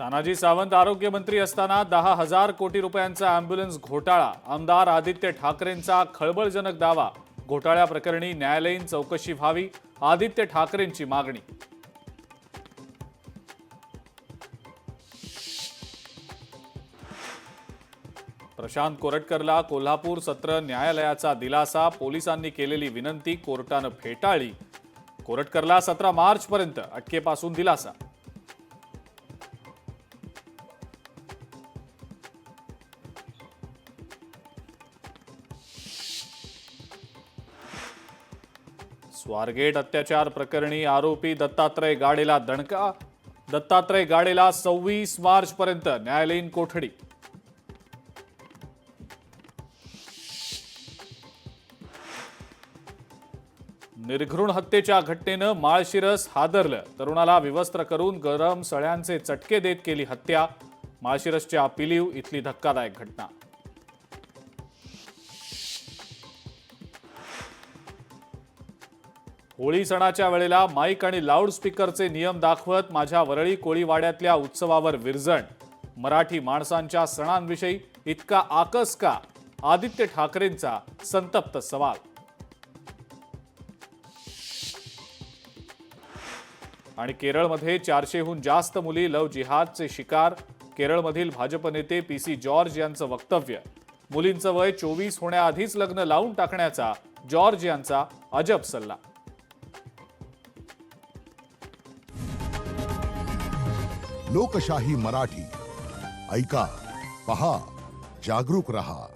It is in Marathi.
तानाजी सावंत आरोग्यमंत्री असताना 10,000 कोटी रुपयांचा अँब्युलन्स घोटाळा, आमदार आदित्य ठाकरेंचा खळबळजनक दावा। घोटाळ्याप्रकरणी न्यायालयीन चौकशी व्हावी, आदित्य ठाकरेंची मागणी। प्रशांत कोरटकरला कोल्हापूर सत्र न्यायालयाचा दिलासा, पोलिसांनी केलेली विनंती कोर्टानं फेटाळली। कोरटकरला 17 मार्चपर्यंत अटकेपासून दिलासा। स्वारगेट अत्याचार प्रकरणी आरोपी दत्तात्रय गाडेला दणका, दत्तात्रय गाडेला 26 मार्चपर्यंत न्यायालयीन कोठडी। निर्घृण हत्येच्या घटनेनं माळशिरस हादरलं, तरुणाला विवस्त्र करून गरम सळ्यांचे चटके देत केली हत्या। माळशिरसच्या पिलीव इथली धक्कादायक घटना। होळी सणाच्या वेळेला माईक आणि लाऊडस्पीकरचे नियम दाखवत माझ्या वरळी कोळीवाड्यातल्या उत्सवावर विरजण। मराठी माणसांच्या सणांविषयी इतका आकस का? आदित्य ठाकरेंचा संतप्त सवाल। आणि केरळमध्ये 400हून जास्त मुली लव्ह जिहादचे शिकार। केरळमधील भाजप नेते पीसी जॉर्ज यांचं वक्तव्य। मुलींचं वय 24 होण्याआधीच लग्न लावून टाकण्याचा जॉर्ज यांचा अजब सल्ला। लोकशाही मराठी ऐका, पहा, जागरूक रहा।